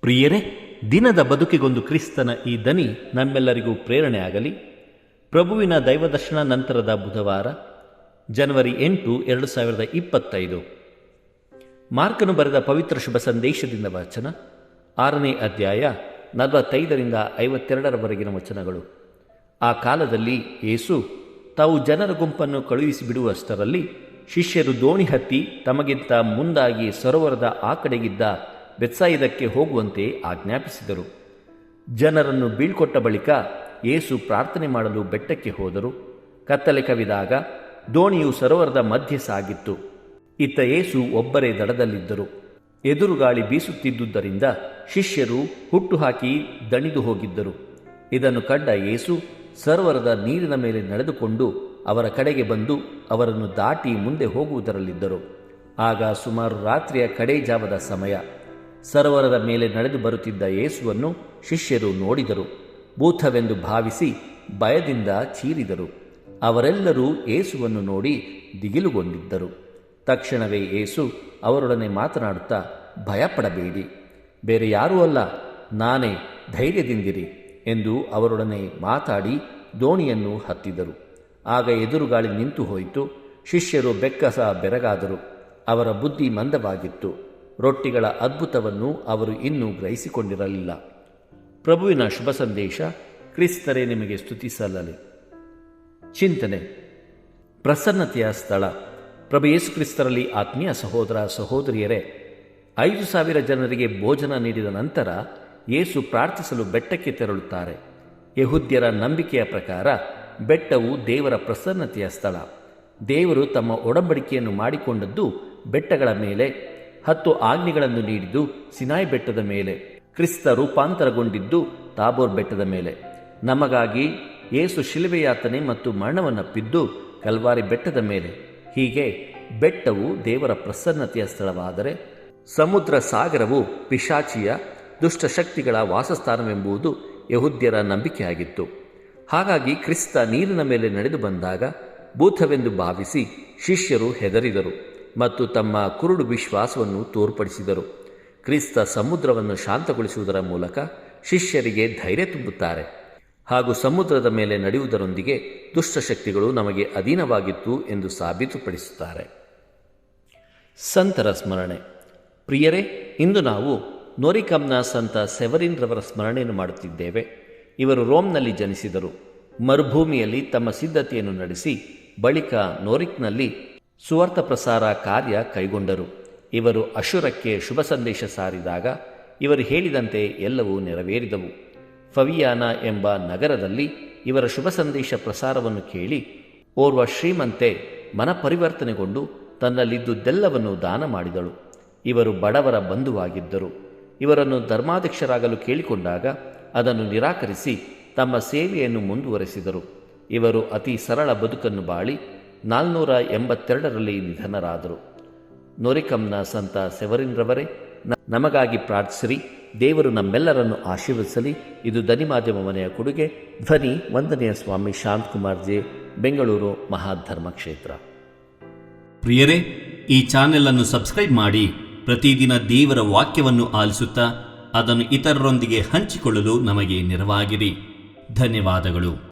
ಪ್ರಿಯರೇ, ದಿನದ ಬದುಕಿಗೊಂದು ಕ್ರಿಸ್ತನ ಈ ದನಿ ನಮ್ಮೆಲ್ಲರಿಗೂ ಪ್ರೇರಣೆ ಆಗಲಿ. ಪ್ರಭುವಿನ ದೈವದರ್ಶನ ನಂತರದ ಬುಧವಾರ, ಜನವರಿ 8, 2025. ಮಾರ್ಕನು ಬರೆದ ಪವಿತ್ರ ಶುಭ ಸಂದೇಶದಿಂದ ವಾಚನ. 6ನೇ ಅಧ್ಯಾಯ 45ರಿಂದ 52ರವರೆಗಿನ ವಚನಗಳು. ಆ ಕಾಲದಲ್ಲಿ ಯೇಸು ತಾವು ಜನರ ಗುಂಪನ್ನು ಕಳುಹಿಸಿ ಬಿಡುವಷ್ಟರಲ್ಲಿ ಶಿಷ್ಯರು ದೋಣಿ ಹತ್ತಿ ತಮಗಿಂತ ಮುಂದಾಗಿ ಸರೋವರದ ಆ ಕಡೆಗಿದ್ದ ಬೆತ್ಸಾಯಿದಕ್ಕೆ ಹೋಗುವಂತೆ ಆಜ್ಞಾಪಿಸಿದರು. ಜನರನ್ನು ಬೀಳ್ಕೊಟ್ಟ ಬಳಿಕ ಯೇಸು ಪ್ರಾರ್ಥನೆ ಮಾಡಲು ಬೆಟ್ಟಕ್ಕೆ ಹೋದರು. ಕತ್ತಲೆ ಕವಿದಾಗ ದೋಣಿಯು ಸರೋವರದ ಮಧ್ಯೆ ಸಾಗಿತ್ತು. ಇತ್ತ ಯೇಸು ಒಬ್ಬರೇ ದಡದಲ್ಲಿದ್ದರು. ಎದುರುಗಾಳಿ ಬೀಸುತ್ತಿದ್ದುದರಿಂದ ಶಿಷ್ಯರು ಹುಟ್ಟುಹಾಕಿ ದಣಿದು ಹೋಗಿದ್ದರು. ಇದನ್ನು ಕಂಡ ಯೇಸು ಸರೋವರದ ನೀರಿನ ಮೇಲೆ ನಡೆದುಕೊಂಡು ಅವರ ಕಡೆಗೆ ಬಂದು ಅವರನ್ನು ದಾಟಿ ಮುಂದೆ ಹೋಗುವುದರಲ್ಲಿದ್ದರು. ಆಗ ಸುಮಾರು ರಾತ್ರಿಯ ಕಡೇ ಜಾವದ ಸಮಯ. ಸರೋವರದ ಮೇಲೆ ನಡೆದು ಬರುತ್ತಿದ್ದ ಯೇಸುವನ್ನು ಶಿಷ್ಯರು ನೋಡಿದರು. ಭೂತವೆಂದು ಭಾವಿಸಿ ಭಯದಿಂದ ಚೀರಿದರು. ಅವರೆಲ್ಲರೂ ಯೇಸುವನ್ನು ನೋಡಿ ದಿಗಿಲುಗೊಂಡಿದ್ದರು. ತಕ್ಷಣವೇ ಯೇಸು ಅವರೊಡನೆ ಮಾತನಾಡುತ್ತಾ, ಭಯಪಡಬೇಡಿ, ಬೇರೆ ಯಾರೂ ಅಲ್ಲ, ನಾನೇ, ಧೈರ್ಯದಿಂದಿರಿ ಎಂದು ಅವರೊಡನೆ ಮಾತಾಡಿ ದೋಣಿಯನ್ನು ಹತ್ತಿದರು. ಆಗ ಎದುರುಗಾಳಿ ನಿಂತು ಹೋಯಿತು. ಶಿಷ್ಯರು ಬೆಕ್ಕಸ ಬೆರಗಾದರು. ಅವರ ಬುದ್ಧಿ ಮಂದವಾಗಿತ್ತು. ರೊಟ್ಟಿಗಳ ಅದ್ಭುತವನ್ನು ಅವರು ಇನ್ನೂ ಗ್ರಹಿಸಿಕೊಂಡಿರಲಿಲ್ಲ. ಪ್ರಭುವಿನ ಶುಭ ಸಂದೇಶ. ಕ್ರಿಸ್ತರೇ ನಿಮಗೆ ಸ್ತುತಿ ಸಲ್ಲಲಿ. ಚಿಂತನೆ. ಪ್ರಸನ್ನತೆಯ ಸ್ಥಳ. ಪ್ರಭು ಯೇಸು ಕ್ರಿಸ್ತರಲ್ಲಿ ಆತ್ಮೀಯ ಸಹೋದರ ಸಹೋದರಿಯರೇ, 5,000 ಜನರಿಗೆ ಭೋಜನ ನೀಡಿದ ನಂತರ ಯೇಸು ಪ್ರಾರ್ಥಿಸಲು ಬೆಟ್ಟಕ್ಕೆ ತೆರಳುತ್ತಾರೆ. ಯೆಹೂದ್ಯರ ನಂಬಿಕೆಯ ಪ್ರಕಾರ ಬೆಟ್ಟವು ದೇವರ ಪ್ರಸನ್ನತೆಯ ಸ್ಥಳ. ದೇವರು ತಮ್ಮ ಒಡಂಬಡಿಕೆಯನ್ನು ಮಾಡಿಕೊಂಡದ್ದು ಬೆಟ್ಟಗಳ ಮೇಲೆ. 10 ಆಜ್ಞೆಗಳನ್ನು ನೀಡಿದ್ದು ಸಿನಾಯಿ ಬೆಟ್ಟದ ಮೇಲೆ. ಕ್ರಿಸ್ತ ರೂಪಾಂತರಗೊಂಡಿದ್ದು ತಾಬೋರ್ ಬೆಟ್ಟದ ಮೇಲೆ. ನಮಗಾಗಿ ಯೇಸು ಶಿಲುಬೆಯಾತನೆ ಮತ್ತು ಮರಣವನ್ನಪ್ಪಿದ್ದು ಕಲ್ವಾರಿ ಬೆಟ್ಟದ ಮೇಲೆ. ಹೀಗೆ ಬೆಟ್ಟವು ದೇವರ ಪ್ರಸನ್ನತೆಯ ಸ್ಥಳವಾದರೆ, ಸಮುದ್ರ ಸಾಗರವು ಪಿಶಾಚಿಯ ದುಷ್ಟಶಕ್ತಿಗಳ ವಾಸಸ್ಥಾನವೆಂಬುದು ಯೆಹೂದ್ಯರ ನಂಬಿಕೆಯಾಗಿತ್ತು. ಹಾಗಾಗಿ ಕ್ರಿಸ್ತ ನೀರಿನ ಮೇಲೆ ನಡೆದು ಬಂದಾಗ ಭೂತವೆಂದು ಭಾವಿಸಿ ಶಿಷ್ಯರು ಹೆದರಿದರು ಮತ್ತು ತಮ್ಮ ಕುರುಡು ವಿಶ್ವಾಸವನ್ನು ತೋರ್ಪಡಿಸಿದರು. ಕ್ರಿಸ್ತ ಸಮುದ್ರವನ್ನು ಶಾಂತಗೊಳಿಸುವುದರ ಮೂಲಕ ಶಿಷ್ಯರಿಗೆ ಧೈರ್ಯ ತುಂಬುತ್ತಾರೆ ಹಾಗೂ ಸಮುದ್ರದ ಮೇಲೆ ನಡೆಯುವುದರೊಂದಿಗೆ ದುಷ್ಟಶಕ್ತಿಗಳು ನಮಗೆ ಅಧೀನವಾಗಿತ್ತು ಎಂದು ಸಾಬೀತುಪಡಿಸುತ್ತಾರೆ. ಸಂತರ ಸ್ಮರಣೆ. ಪ್ರಿಯರೇ, ಇಂದು ನಾವು ನೋರಿಕಮ್ನ ಸಂತ ಸೆವರಿನ್ ರವರ ಸ್ಮರಣೆಯನ್ನು ಮಾಡುತ್ತಿದ್ದೇವೆ. ಇವರು ರೋಮ್ನಲ್ಲಿ ಜನಿಸಿದರು. ಮರುಭೂಮಿಯಲ್ಲಿ ತಮ್ಮ ಸಿದ್ಧತೆಯನ್ನು ನಡೆಸಿ ಬಳಿಕ ನೋರಿಕ್ನಲ್ಲಿ ಸುವಾರ್ಥ ಪ್ರಸಾರ ಕಾರ್ಯ ಕೈಗೊಂಡರು. ಇವರು ಅಶುರಕ್ಕೆ ಶುಭ ಸಂದೇಶ ಸಾರಿದಾಗ ಇವರು ಹೇಳಿದಂತೆ ಎಲ್ಲವೂ ನೆರವೇರಿದವು. ಫವಿಯಾನ ಎಂಬ ನಗರದಲ್ಲಿ ಇವರ ಶುಭ ಸಂದೇಶ ಪ್ರಸಾರವನ್ನು ಕೇಳಿ ಓರ್ವ ಶ್ರೀಮಂತೆ ಮನಪರಿವರ್ತನೆಗೊಂಡು ತನ್ನಲ್ಲಿದ್ದುದೆಲ್ಲವನ್ನು ದಾನ ಮಾಡಿದಳು. ಇವರು ಬಡವರ ಬಂಧುವಾಗಿದ್ದರು. ಇವರನ್ನು ಧರ್ಮಾಧ್ಯಕ್ಷರಾಗಲು ಕೇಳಿಕೊಂಡಾಗ ಅದನ್ನು ನಿರಾಕರಿಸಿ ತಮ್ಮ ಸೇವೆಯನ್ನು ಮುಂದುವರೆಸಿದರು. ಇವರು ಅತಿ ಸರಳ ಬದುಕನ್ನು ಬಾಳಿ 482ರಲ್ಲಿ ನಿಧನರಾದರು. ನೋರಿಕಮ್ನ ಸಂತ ಸೆವರಿನ್ ರವರೇ, ನಮಗಾಗಿ ಪ್ರಾರ್ಥಿಸಿರಿ. ದೇವರು ನಮ್ಮೆಲ್ಲರನ್ನು ಆಶೀರ್ವದಿಸಲಿ. ಇದು ಧ್ವನಿ ಮಾಧ್ಯಮ ಮನೆಯ ಕೊಡುಗೆ. ಧ್ವನಿ ವಂದನೆಯ ಸ್ವಾಮಿ ಶಾಂತಕುಮಾರ್ ಜೆ, ಬೆಂಗಳೂರು ಮಹಾಧರ್ಮ ಕ್ಷೇತ್ರ. ಪ್ರಿಯರೇ, ಈ ಚಾನೆಲ್ ಅನ್ನು ಸಬ್ಸ್ಕ್ರೈಬ್ ಮಾಡಿ ಪ್ರತಿದಿನ ದೇವರ ವಾಕ್ಯವನ್ನು ಆಲಿಸುತ್ತಾ ಅದನ್ನು ಇತರರೊಂದಿಗೆ ಹಂಚಿಕೊಳ್ಳಲು ನಮಗೆ ನೆರವಾಗಿರಿ. ಧನ್ಯವಾದಗಳು.